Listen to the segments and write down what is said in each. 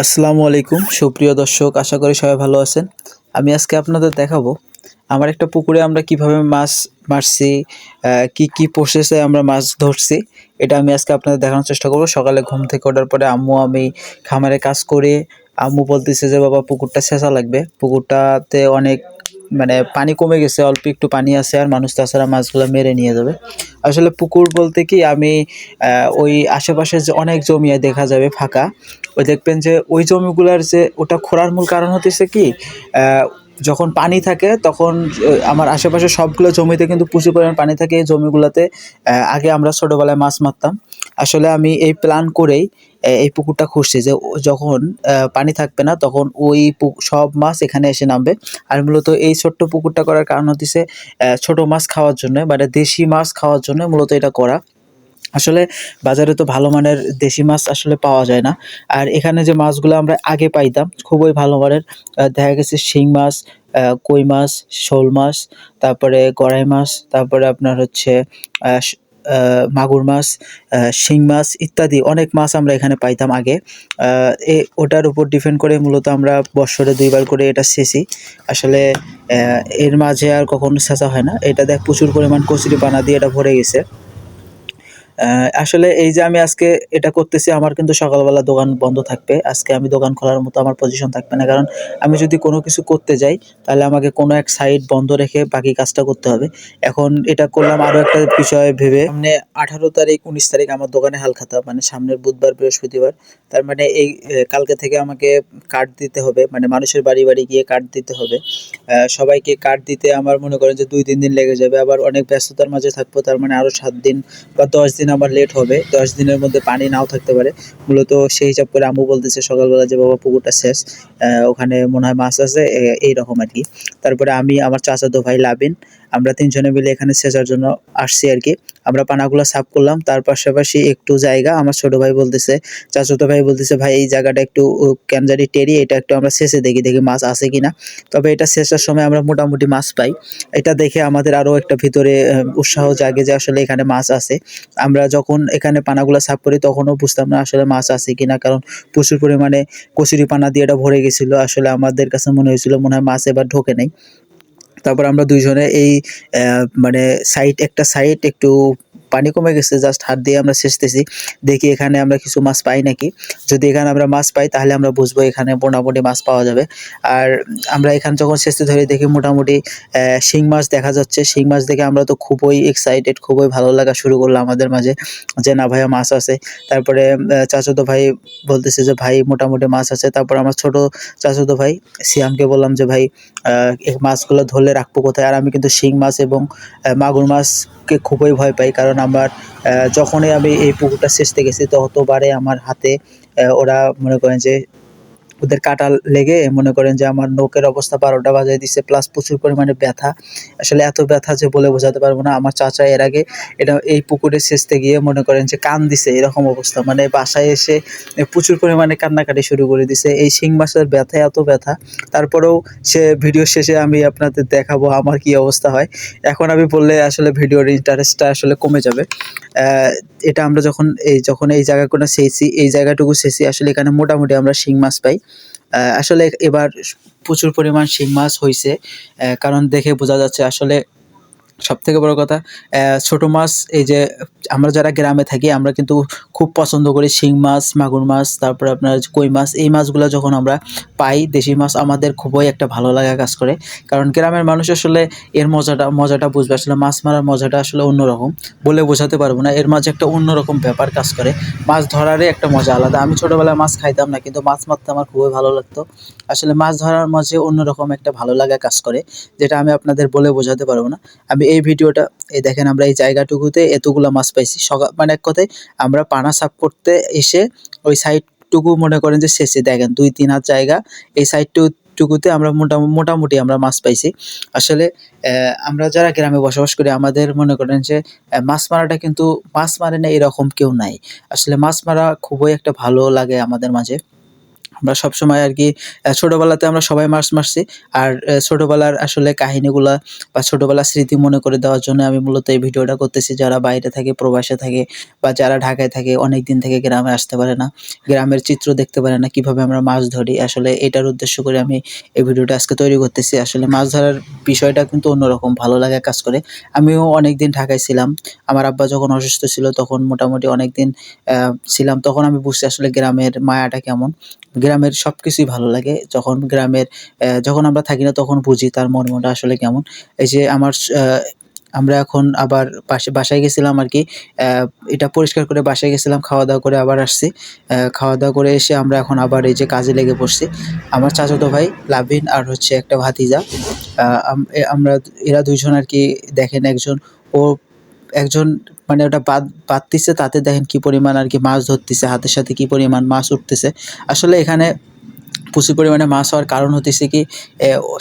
আসসালামু আলাইকুম সুপ্রিয় দর্শক, আশা করি সবাই ভালো আছেন। আমি আজকে আপনাদের দেখাবো আমার একটা পুকুরে আমরা কিভাবে মাছ মারছি, কি প্রসেসে আমরা মাছ ধরছি। এটা আমি আজকে আপনাদের দেখানোর চেষ্টা করব। সকালে ঘুম থেকে ওঠার পরে আমি খামারে কাজ করে আম্মু বলতেছে যে বাবা পুকুরটা ছেঁচা লাগবে। পুকুরটাতে অনেক পানি কমে গেছে, অল্প একটু পানি আছে আর মানুষ তাছাড়া মাছগুলো মেরে নিয়ে যাবে। আসলে পুকুর বলতে কি আমি ওই আশেপাশে যে অনেক জমি দেখা যাবে ফাঁকা, ওই দেখবেন যে ওই জমিগুলার যে ওটা খোঁড়ার মূল কারণ হতেছে কি, যখন পানি থাকে তখন আমার আশেপাশে সবগুলো জমিতে কিন্তু প্রচুর পরিমাণ পানি থাকে। এই জমিগুলোতে আগে আমরা ছোটোবেলায় মাছ মারতাম। আসলে আমি এই প্ল্যান করেই এই পুকুরটা খুঁড়ছি যে যখন পানি থাকবে না তখন ওই সব মাছ এখানে এসে নামবে। আর মূলত এই ছোট্ট পুকুরটা করার কারণ হতেছে ছোট মাছ খাওয়ার জন্য, মানে দেশি মাছ খাওয়ার জন্য মূলত এটা করা। আসলে বাজারে তো ভালো মানের দেশি মাছ আসলে পাওয়া যায় না। আর এখানে যে মাছগুলো আমরা আগে পাইতাম খুবই ভালো মানের, দেখা গেছে শিং মাছ, কই মাছ, শোল মাছ, তারপরে গড়াই মাছ, তারপরে আপনার হচ্ছে আহ, স- মাগুর মাছ, শিং মাছ ইত্যাদি অনেক মাছ আমরা এখানে পাইতাম আগে। ওটার উপর ডিপেন্ড করে মূলত আমরা বৎসরে ২ বার করে এটা সেচি। আসলে এর মাঝে আর কখনো সেচা হয় না। এটা দেখ প্রচুর পরিমাণ কচুরিপানা দিয়ে এটা ভরে গেছে। আসলে এই যে আমি আজকে এটা করতেছি, আমার কিন্তু সকালবেলা দোকান বন্ধ থাকবে। আজকে আমি দোকান খোলার মতো আমার পজিশন থাকবে না। কারণ আমি যদি কোনো কিছু করতে যাই, তাহলে আমাকে কোনো এক সাইড বন্ধ রেখে বাকি কাজটা করতে হবে। এখন এটা করলাম আরো একটা বিষয় ভেবে, সামনে ১৮ তারিখ ১৯ তারিখ আমার দোকানে হালখাতা, মানে সামনের বুধবার, বৃহস্পতিবার। তার মানে এই কালকে থেকে আমাকে কার্ড দিতে হবে, মানে মানুষের বাড়ি, বাড়ি গিয়ে কার্ড দিতে হবে। সবাইকে কার্ড দিতে আমার মনে করেন যে ২-৩ দিন লেগে যাবে। আবার অনেক ব্যস্ততার মাঝে থাকবো। তার মানে আরো ৭ দিন বা ১০ দিন আমার লেট হবে। ১০ দিনের মধ্যে পানি নাও থাকতে পারে। মূলত সেই হিসাব করে আম্মু বলতেছে সকালবেলা যে বাবা পুকুরটা শেষ, ওখানে মনে হয় মাছ আছে, এইরকম আরকি। তারপরে আমি, আমার চাচাতো ভাই লাবিন, আমরা ৩ জনে মিলে এখানে সেচার জন্য আসছি আরকি। আমরা পানাগুলা সাফ করলাম। তার পাশাপাশি একটু জায়গা আমার ছোট ভাই বলতেছে, চাচাতো ভাই বলতেছে, ভাই এই জায়গাটা একটু কেন জানি টেরি, এটা একটু আমরা সেচে দেখি, দেখি মাছ আছে কিনা। তবে এটা সেচার সময় আমরা মোটামুটি মাছ পাই। এটা দেখে আমাদের আরো একটা ভিতরে উৎসাহ জাগে যে আসলে এখানে মাছ আছে। আমরা যখন এখানে পানাগুলা সাফ করি তখনও বুঝতাম না আসলে মাছ আছে কিনা। কারণ প্রচুর পরিমাণে কচুরিপানা দিয়ে এটা ভরে গেছিল। আসলে আমাদের কাছে মনে হয়েছিল মনে হয় মাছ এবার ঢোকে নাই। তারপর আমরা ২ জনে এই মানে একটা সাইড একটু পানি কমে গেছে, জাস্ট হাত দিয়ে আমরা সেচতেছি। দেখি এখানে আমরা কিছু মাছ পাই নাকি। যদি এখানে আমরা মাছ পাই তাহলে আমরা বুঝবো এখানে মোটামুটি মাছ পাওয়া যাবে। আর আমরা এখানে যখন সেচতে ধরি দেখি মোটামুটি শিং মাছ দেখা যাচ্ছে। শিং মাছ দেখে আমরা তো খুবই এক্সাইটেড, খুবই ভালো লাগা শুরু করলো আমাদের মাঝে যে না ভাইয়া মাছ আছে। তারপরে চাচাতো ভাই বলতেছে যে ভাই মোটামুটি মাছ আছে। তারপর আমার ছোট চাচাতো ভাই সিয়ামকে বললাম যে ভাই এই মাছগুলো ধরলে রাখবো কোথায়? আর আমি কিন্তু শিং মাছ এবং মাগুর মাছকে খুবই ভয় পাই। কারণ আমার যখনই আমি এই পুকুরটা সেচতে গেছি ততবারে আমার হাতে ওরা মনে করেন যে ওদের কাঁটা লেগে মনে করেন যে আমার নোকের অবস্থা ১২টা বাজায় দিছে, প্লাস প্রচুর পরিমাণে ব্যথা। আসলে এত ব্যথা যে বলে বোঝাতে পারব না। আমার চাচা এর আগে এই পুকুরে সেচতে গিয়ে মনে করেন যে কান দিছে, এরকম অবস্থা। মানে বাসায় এসে প্রচুর পরিমাণে কান্নাকাটি শুরু করে দিছে। এই শিং মাছের ব্যথায় এত ব্যথা। তারপরেও ভিডিও শেষে আমি আপনাদের দেখাবো আমার কি অবস্থা হয়। এখন আমি বললে আসলে ভিডিওর ইন্টারেস্টটা আসলে কমে যাবে। অ্যা এটা আমরা যখন এই জায়গাগুলো সেচি, এই জায়গাটুকু সেচি, আসলে এখানে মোটামুটি আমরা শিং মাছ পাই। আসলে এবার প্রচুর পরিমাণ শিং মাছ হইছে। কারণ দেখে বোঝা যাচ্ছে আসলে সবথেকে বড় কথা, ছোট মাছ, এই যে আমরা যারা গ্রামে থাকি আমরা কিন্তু খুব পছন্দ করি শিং মাছ, মাগুর মাছ, তারপরে আপনার কই মাছ। এই মাছগুলা যখন আমরা পাই, দেশি মাছ, আমাদের খুবই একটা ভালো লাগা কাজ করে। কারণ গ্রামের মানুষ আসলে এর মজাটা বুঝবে। আসলে মাছ মারার মজাটা আসলে অন্যরকম। বলে বোঝাতে পারব না। এর মাঝে একটা অন্যরকম ব্যাপার কাজ করে। মাছ ধরারই একটা মজা আলাদা। আমি ছোটবেলায় মাছ খাইতাম না, কিন্তু মাছ মারতে আমার খুবই ভালো লাগতো। আসলে মাছ ধরার মাঝে অন্যরকম একটা ভালো লাগা কাজ করে, যেটা আমি আপনাদের বলে বোঝাতে পারব না। আমি এই ভিডিওটা, এই দেখেন আমরা এই জায়গাটুকুতে এতগুলা মাছ পাইছি। মানে এক কথায় আমরা পানা সাফ করতে এসে ওই সাইডটুকু মনে করেন যে শেষে দেখেন ২-৩ হাত জায়গা, এই সাইডটুকুতে আমরা মোটামুটি আমরা মাছ পাইছি। আসলে আমরা যারা গ্রামে বসবাস করি আমাদের মনে করেন যে মাছ মারাটা কিন্তু, মাছ মারে না এরকম কেউ নাই। আসলে মাছ মারা খুবই একটা ভালো লাগে আমাদের মাঝে। আমরা সবসময় আরকি ছোটবেলাতে আমরা সবাই মাছ মারছি। আর ছোটবেলার আসলে কাহিনীগুলা বা ছোটবেলার স্মৃতি মনে করে দেওয়ার জন্য আমি মূলত এই ভিডিওটা করতেছি। যারা বাইরে থাকে, প্রবাসে থাকে বা যারা ঢাকায় থাকে অনেকদিন থেকে গ্রামে আসতে পারে না, গ্রামের চিত্র দেখতে পারে না, কিভাবে আমরা মাছ ধরি। আসলে এটার উদ্দেশ্য করে আমি এই ভিডিওটা আজকে তৈরি করতেছি। আসলে মাছ ধরার বিষয়টা কিন্তু অন্যরকম ভালো লাগা কাজ করে। আমিও অনেকদিন ঢাকায় ছিলাম। আমার আব্বা যখন অসুস্থ ছিল তখন মোটামুটি অনেকদিন ছিলাম। তখন আমি বুঝছি আসলে গ্রামের মায়াটা কেমন। গ্রামের সবকিছুই ভালো লাগে। যখন গ্রামের যখন আমরা থাকি না তখন বুঝি তার মর্মটা আসলে কেমন। এই যে আমার আমরা এখন আবার বাসায় গেছিলাম আরকি। এটা পরিষ্কার করে বাসায় গেছিলাম, খাওয়া-দাওয়া করে আবার আসছি। খাওয়া-দাওয়া করে এসে আমরা এখন আবার এই যে কাজে লেগে পড়ছি। আমার চাচাতো ভাই লাভিন আর হচ্ছে একটা ভাতিজা। আ আম এ আমরা এরা ২ জন আরকি দেখেন ও একজন মানে ওটা বাদতিছে তাতে দেখেন কি পরিমাণ আরকি মাছ ধরতিছে, হাতের সাথে কি পরিমাণ মাছ উঠতেছে। আসলে এখানে প্রচুর পরিমাণে মাছ হওয়ার কারণ হইতেছে কি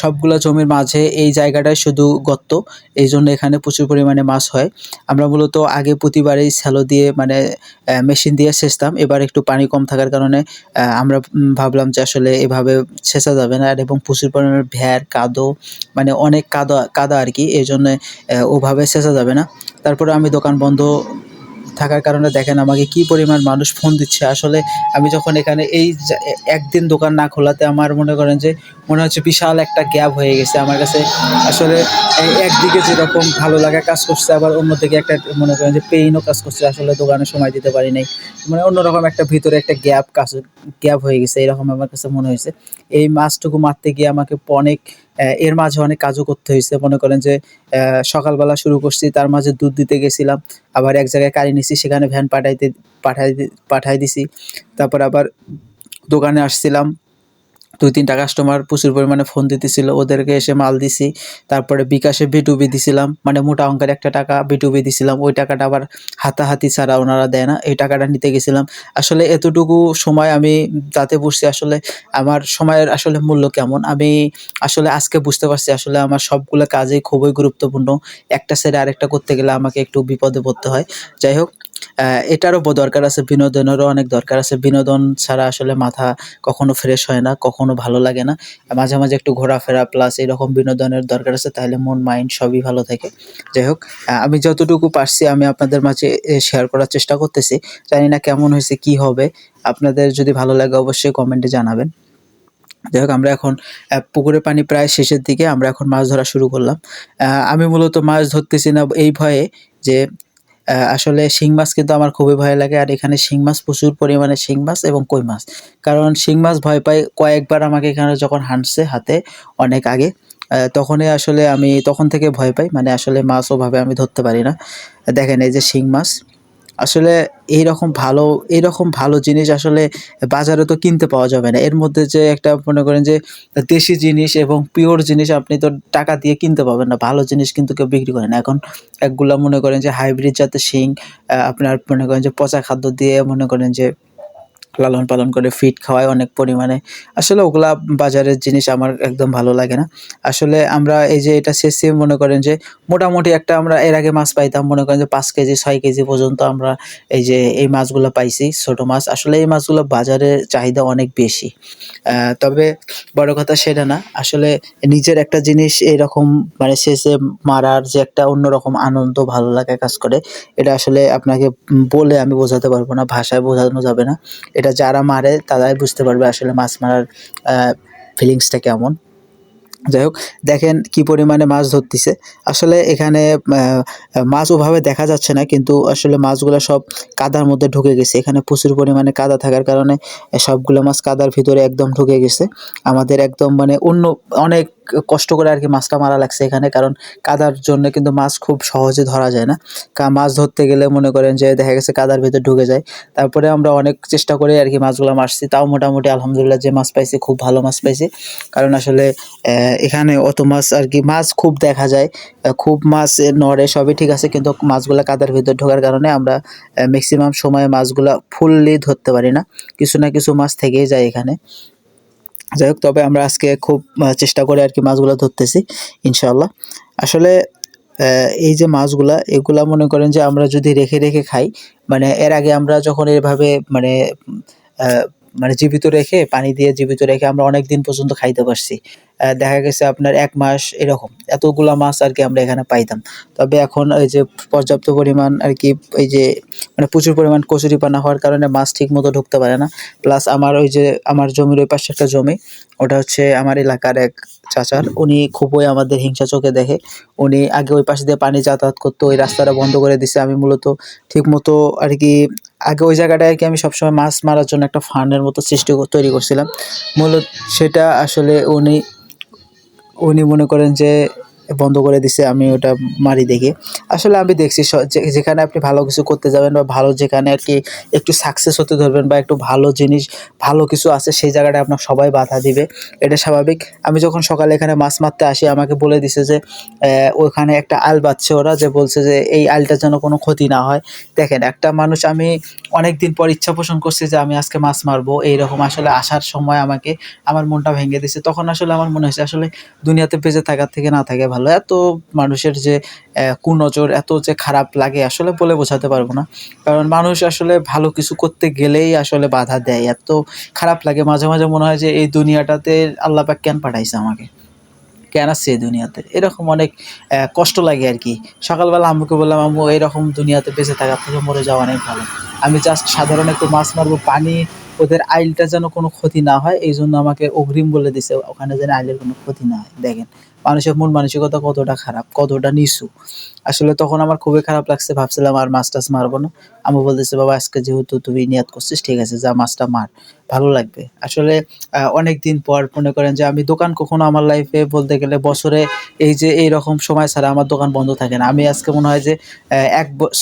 সবগুলা জমির মাঝে এই জায়গাটায় শুধু গর্ত। এইজন্য এখানে প্রচুর পরিমাণে মাছ হয়। আমরা মূলত আগে প্রতিবারেই শ্যালো দিয়ে মানে মেশিন দিয়ে সেচতাম। এবার একটু পানি কম থাকার কারণে আমরা ভাবলাম যে আসলে এভাবে সেচা যাবে না এবং প্রচুর পরিমাণে ভ্যাড়, কাদো মানে অনেক কাদা আরকি। এজন্যে ওভাবে সেচা যাবে না। তারপরে আমি দোকান বন্ধ থাকার কারণে দেখেন আমাকে কি পরিমাণ মানুষ ফোন দিচ্ছে। আসলে আমি যখন এখানে এই একদিন দোকান না খোলাতে আমার মনে করেন যে মনে হচ্ছে বিশাল একটা গ্যাপ হয়ে গেছে আমার কাছে। আসলে একদিকে যেরকম ভালো লাগা কাজ করছে আবার অন্যদিকে একটা মনে করেন যে পেইনও কাজ করছে। আসলে দোকানে সময় দিতে পারি নাই। মানে অন্যরকম একটা ভিতরে একটা গ্যাপ হয়ে গেছে এরকম আমার কাছে মনে হইছে। এই মাছটুকু মারতে গিয়ে আমাকে অনেক এর মাঝে অনেক কাজও করতে হইছে। মনে করেন যে সকালবেলা শুরু করছি, তার মাঝে দুধ দিতে গেছিলাম। আবার এক জায়গায় গাড়ি নিছি, সেখানে ভ্যান পাঠায় দিছি। তারপর আবার দোকানে আসছিলাম। ২-৩ টা কাস্টমার প্রচুর পরিমাণে ফোন দিতেছিল। ওদেরকে এসে মাল দিছি। তারপরে বিকাশে বিটুবি দিছিলাম। মানে মোটা অঙ্কের একটা টাকা বিটুবি দিছিলাম। ওই টাকাটা আবার হাতাহাতি ছাড়া ওনারা দেয় না। এই টাকাটা নিতে গেছিলাম। আসলে এতটুকু সময় আমি যাতে বসছি আসলে আমার সময়ের আসলে মূল্য কেমন। আমি আসলে আজকে বুঝতে পারছি আসলে আমার সবগুলা কাজই খুবই গুরুত্বপূর্ণ। একটা ছেড়ে আরেকটা করতে গেলে আমাকে একটু বিপদে পড়তে হয়। যাই হোক, এটারও দরকার আছে, বিনোদনেরও অনেক দরকার আছে। বিনোদন ছাড়া আসলে মাথা কখনো ফ্রেশ হয় না, কখনো ভালো লাগে না। মাঝে, মাঝে একটু ঘোরাফেরা প্লাস এরকম বিনোদনের দরকার আছে, তাহলে মন মাইন্ড সবই ভালো থাকে। যাই হোক, আমি যতটুকু পারছি আমি আপনাদের মাঝে শেয়ার করার চেষ্টা করতেছি। জানি না কেমন হইছে, কি হবে? আপনাদের যদি ভালো লাগে অবশ্যই কমেন্টে জানাবেন। যাই হোক, আমরা এখন পুকুরের পানি প্রায় শেষের দিকে। আমরা এখন মাছ ধরা শুরু করলাম। আমি মূলত মাছ ধরতেছি না এই ভয়ে যে আসলে শিং মাছ কিন্তু আমার খুবই ভয় লাগে। আর এখানে শিং মাছ প্রচুর পরিমাণে শিং মাছ এবং কই মাছ। কারণ শিং মাছ ভয় পাই কয়েকবার আমাকে এখানে যখন হাঁটছে হাতে অনেক আগে, তখনই আসলে আমি তখন থেকে ভয় পাই। মানে আসলে মাছ ওভাবে আমি ধরতে পারি না। দেখেন এই যে শিং মাছ। আসলে এইরকম ভালো জিনিস আসলে বাজারে তো কিনতে পাওয়া যাবে না। এর মধ্যে যে একটা মনে করেন যে দেশি জিনিস এবং পিওর জিনিস আপনি তো টাকা দিয়ে কিনতে পাবেন না। ভালো জিনিস কিন্তু কেউ বিক্রি করে না। এখন একগুলা মনে করেন যে হাইব্রিড জাতের শিং আপনার মনে করেন যে পচা খাদ্য দিয়ে মনে করেন যে লালন-পালন করে ফিড খাওয়ায় অনেক পরিমাণে। আসলে ওগুলা বাজারের জিনিস আমার একদম ভালো লাগে না। আসলে আমরা এই যে এটা ছেঁচে মনে করেন যে মোটামুটি একটা আমরা এর আগে মাছ পাইতাম মনে করেন যে ৫ কেজি ৬ কেজি পর্যন্ত আমরা এই যে এই মাছগুলা পাইছি, ছোট মাছ। আসলে এই মাছগুলো বাজারে চাহিদা অনেক বেশি। তবে বড় কথা সেটা না। আসলে নিজের একটা জিনিস এইরকম মানে ছেঁচে মারার যে একটা অন্যরকম আনন্দ, ভালো লাগা কাজ করে, এটা আসলে আপনাকে বলে আমি বোঝাতে পারব না, ভাষায় বোঝানো যাবে না। এটা যারা মারে তারাই বুঝতে পারবে আসলে মাছ মারার আ ফিলিংসটা কেমন। যাই হোক, দেখেন কি পরিমাণে মাছ ধরতিছে। আসলে এখানে মাছ ওভাবে দেখা যাচ্ছে না, কিন্তু আসলে মাছগুলা সব কাদার মধ্যে ঢুকে গেছে। এখানে প্রচুর পরিমাণে কাদা থাকার কারণে সবগুলো মাছ কাদার ভিতরে একদম ঢুকে গেছে। আমাদের একদম মানে অনেক কষ্ট করে আরকি মাছটা মারা লাগছে এখানে। কারণ কাদার জন্য কিন্তু মাছ খুব সহজে ধরা যায় না। মাছ ধরতে গেলে মনে করেন যে দেখা গেছে কাদার ভেতর ঢুকে যায়। তারপরে আমরা অনেক চেষ্টা করে আরকি মাছগুলা মারছি। তাও মোটামুটি আলহামদুলিল্লাহ যে মাছ পাইছি খুব ভালো মাছ পাইছি। কারণ আসলে এখানে অত মাছ আরকি মাছ খুব দেখা যায়। খুব মাছ নড়ে সবই ঠিক আছে, কিন্তু মাছগুলা কাদার ভেতর ঢোকার কারণে আমরা মেক্সিমাম সময়ে মাছগুলা ফুললি ধরতে পারি না। কিছু না কিছু মাছ থেকেই যায় এখানে। যাই হোক, তবে আমরা আজকে খুব চেষ্টা করে আরকি মাছগুলা ধরতেছি ইনশাআল্লাহ। আসলে এই যে মাছগুলা এগুলা মনে করেন যে আমরা যদি রেখে খাই, মানে এর আগে আমরা যখন এভাবে মানে আ মানে জীবিত রেখে, পানি দিয়ে জীবিত রেখে আমরা অনেক দিন পর্যন্ত খাইতে পারছি। দেখা গেছে আপনার ১ মাস এরকম। এতগুলা মাছ আরকি আমরা এখানে পাইতাম। তবে এখন এই যে পর্যাপ্ত পরিমাণ আরকি এই যে মানে প্রচুর পরিমাণ কচুরিপানা হওয়ার কারণে মাছ ঠিকমতো ঢুকতে পারে না। প্লাস আমার ওই যে আমার জমির ওই পাশে একটা জমি, ওটা হচ্ছে আমার এলাকার এক চাচার। উনি খুবই আমাদের হিংসা চোখে দেখে। উনি আগে ওই পাশ দিয়ে পানি যাতায়াত করতো। ওই রাস্তাটা বন্ধ করে দিছে। আমি মূলত ঠিকমতো আরকি আগে ওই জায়গাটায় আরকি আমি সবসময় মাছ মারার জন্য একটা ফার্মের মতো তৈরি করছিলাম। সেটা আসলে উনি মনে করেন যে বন্ধ করে দিছে, আমি ওটা মারি দেখে। আসলে আমি দেখছি যেখানে আপনি ভালো কিছু করতে যাবেন বা ভালো যেখানে আরকি একটু সাকসেস হতে ধরবেন বা একটু ভালো জিনিস, ভালো কিছু আছে সেই জায়গাটায় আপনার সবাই বাধা দিবে। এটা স্বাভাবিক। আমি যখন সকালে এখানে মাছ মারতে আসি আমাকে বলে দিছে যে ওখানে একটা আল বাঁধছে ওরা, যে বলছে যে এই আলটার যেন কোনো ক্ষতি না হয়। দেখেন একটা মানুষ, আমি অনেকদিন পর ইচ্ছা পোষণ করছি যে আমি আজকে মাছ মারবো। এইরকম আসলে আসার সময় আমার মনটা ভেঙে দিছে। তখন আসলে আমার মনে হয়েছে আসলে দুনিয়াতে বেঁচে থাকার থেকে না থাকাই ভালো। এত মানুষের যে কুনজর, এত যে খারাপ লাগে আসলে বলে বোঝাতে পারব না। কারণ মানুষ আসলে ভালো কিছু করতে গেলেই আসলে বাধা দেয়। এত খারাপ লাগে, মাঝে, মাঝে মনে হয় যে এই দুনিয়াটাতে আল্লাহ পাক কেন পাঠাইছে আমাকে? কেন আসছি এই দুনিয়াতে? এরকম অনেক কষ্ট লাগে আরকি। সকালবেলা আম্মুকে বললাম, "আম্মু এরকম দুনিয়াতে বেঁচে থাকার থেকে মরে যাওয়া অনেক ভালো। আমি জাস্ট সাধারণ একটু মাছ মারবো, পানি ওদের আইলটা যেন কোনো ক্ষতি না হয় এইজন্য আমাকে অগ্রিম বলে দিছে ওখানে যেন আইলের কোনো ক্ষতি না হয়।" দেখেন, মানুষের মন মানসিকতা কতটা খারাপ, কতটা নিচু। আসলে তখন আমার খুবই খারাপ লাগছে। ভাবছিলাম আর মাছ-টাছ মারবো না। আম্মু বলতেছে, "বাবা আজকে যেহেতু তুই নিয়াত করছিস ঠিক আছে, যা মাছটা মার। ভালো লাগবে।" আসলে অনেকদিন পর মনে করেন যে আমি দোকান কখনো আমার লাইফে বলতে গেলে বছরে এই যে এইরকম সময় ছাড়া আমার দোকান বন্ধ থাকে না। আমি আজকে মনে হয় যে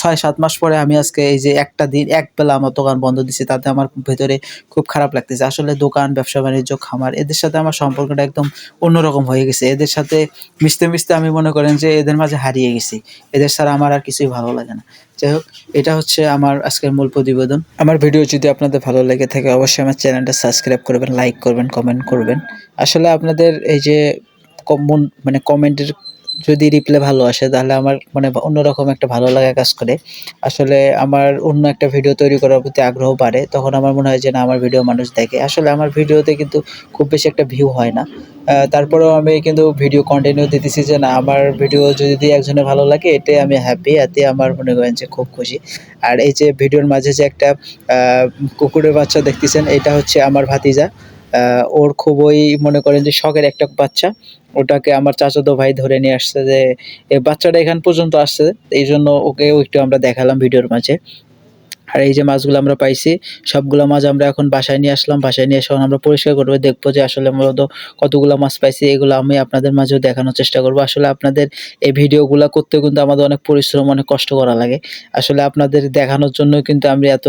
৬-৭ মাস পরে আমি আজকে এই যে একটা দিন একবেলা আমার দোকান বন্ধ দিছি। তাতে আমার ভেতরে খুব খারাপ লাগতেছে। আসলে দোকান, ব্যবসা-বাণিজ্য, খামার এদের সাথে আমার সম্পর্কটা একদম অন্যরকম হয়ে গেছে। এদের সাথে মিশতে, মিশতে আমি মনে করেন যে এদের মাঝে হারিয়ে গেছি। এদের ছাড়া আমার আর কিছুই ভালো লাগে না। যাই হোক, এটা হচ্ছে আমার আজকের মূল প্রতিবেদন। আমার ভিডিও যদি আপনাদের ভালো লেগে থাকে অবশ্যই আমার চ্যানেলটা সাবস্ক্রাইব করবেন, লাইক করবেন, কমেন্ট করবেন। আসলে আপনাদের এই যে মানে কমেন্টের যদি রিপ্লাই ভালো আসে তাহলে আমার মানে অন্যরকম একটা ভালো লাগা কাজ করে। আসলে আমার অন্য একটা ভিডিও তৈরি করার প্রতি আগ্রহ বাড়ে। তখন আমার মনে হয় যে না, আমার ভিডিও মানুষ দেখে। আসলে আমার ভিডিওতে কিন্তু খুব বেশি একটা ভিউ হয় না। তারপরেও আমি কিন্তু ভিডিও কন্টিনিউ দিতেছি যে না, আমার ভিডিও যদি একজনের ভালো লাগে এটাই আমি হ্যাপি। এতে আমার মনে করেন যে খুব খুশি। আর এই যে ভিডিওর মাঝে যে একটা আ কুকুরের বাচ্চা দেখতেছেন, এটা হচ্ছে আমার ভাতিজা। ওর খুবই মনে করেন যে শখের একটা বাচ্চা। ওটাকে আমার চাচাতো ভাই ধরে নিয়ে আসছে যে বাচ্চাটা এখান পর্যন্ত আসছে। এইজন্য ওকেও একটু আমরা দেখালাম ভিডিওর মাঝে। আর এই যে মাছগুলো আমরা পাইছি, সবগুলা মাছ আমরা এখন বাসায় নিয়ে আসলাম। বাসায় নিয়ে এসে এখন আমরা পরিষ্কার করব। দেখব যে আসলে মূলত কতগুলা মাছ পাইছি। এগুলো আমি আপনাদের মাঝেও দেখানোর চেষ্টা করব। আসলে আপনাদের এই ভিডিওগুলা করতেও কিন্তু আমাদের অনেক পরিশ্রম, অনেক কষ্ট করা লাগে। আসলে আপনাদের দেখানোর জন্যই কিন্তু আমি এত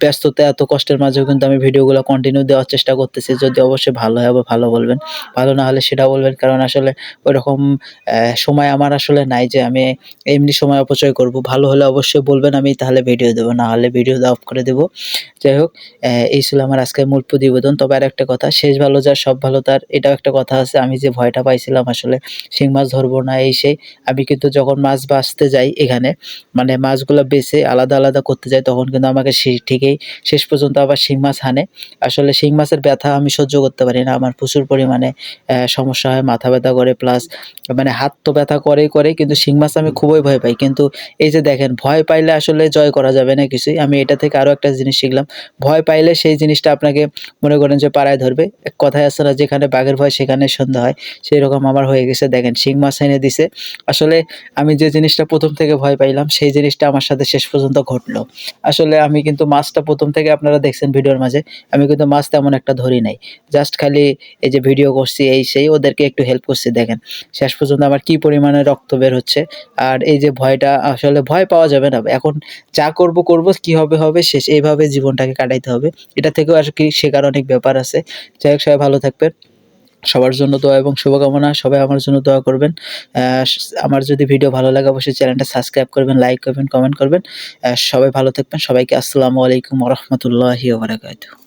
ব্যস্ততা, এত কষ্টের মাঝেও কিন্তু আমি ভিডিওগুলা কন্টিনিউ দেওয়ার চেষ্টা করতেছি। যদি অবশ্যই ভালো হয় ভালো বলবেন। ভালো না হলে সেটাও বলবেন। কারণ আসলে ওইরকম সময় আমার আসলে নাই যে আমি এমনি সময় অপচয় করব। ভালো হলে অবশ্যই বলবেন, আমি তাহলে ভিডিও দেব। না হলে ভিডিও দেওয়া অফ করে দেব। যাই হোক, এই ছিল আমার আজকের মূল প্রতিবেদন। তবে আরেকটা কথা, শেষ ভালো যার সব ভালো তার, এটাও একটা কথা আছে। আমি যে ভয়টা পাইছিলাম আসলে শিং মাছ ধরবো না এই সেই, আমি কিন্তু যখন মাছ বাছতে যাই এখানে, মানে মাছগুলা বেছে আলাদা, আলাদা করতে যাই তখন কিন্তু আমাকে ঠিকই শেষ পর্যন্ত আবার শিং মাছ হানে। আসলে শিং মাছের ব্যথা আমি সহ্য করতে পারি না। আমার প্রচুর পরিমাণে সমস্যা হয়, মাথা ব্যথা করে, প্লাস মানে হাত তো ব্যথা করেই কিন্তু শিং মাছ আমি খুবই ভয় পাই। কিন্তু এই যে দেখেন, ভয় পাইলে আসলে জয় করা যাবে না কিছুই। আমি এটা থেকে আরো একটা জিনিস শিখলাম। ভয় পাইলে সেই জিনিসটা আপনাকে মনে করেন যে পাড়ায় ধরবে। এক কথায় আছে না, যেখানে বাঘের ভয় সেখানে সন্ধ্যা হয়। সেরকম আমার হয়ে গেছে। দেখেন শিং মাছ এনে দিছে। আসলে আমি যে জিনিসটা ১ম থেকে ভয় পাইলাম সেই জিনিসটা আমার সাথে শেষ পর্যন্ত ঘটলো। আসলে আমি কিন্তু মাছটা ১ম থেকে আপনারা দেখছেন ভিডিওর মাঝে, আমি কিন্তু মাছ তেমন একটা ধরি নাই। জাস্ট খালি এই যে ভিডিও করছি এই সেই, ওদেরকে একটু হেল্প করছি দেখেন। শেষ পর্যন্ত আমার কি পরিমাণে রক্ত বের হচ্ছে। আর এই যে ভয়টা, আসলে ভয় পাওয়া যাবে না। এখন যা করব, করব, কি হবে, হবে, শেষ এইভাবে জীবনটাকে কাটাইতে হবে। এটা থেকেও আর কি শেখার অনেক ব্যাপার আছে। যাই হোক, সবাই ভালো থাকবেন। সবার জন্য দোয়া এবং শুভকামনা। সবাই আমার জন্য দোয়া করবেন। অ্যা আমার যদি ভিডিও ভালো লাগে অবশ্যই চ্যানেলটা সাবস্ক্রাইব করবেন, লাইক করবেন, কমেন্ট করবেন। সবাই ভালো থাকবেন। সবাইকে আসসালামু আলাইকুম ওয়া রাহমাতুল্লাহি ওয়া বারাকাতুহু।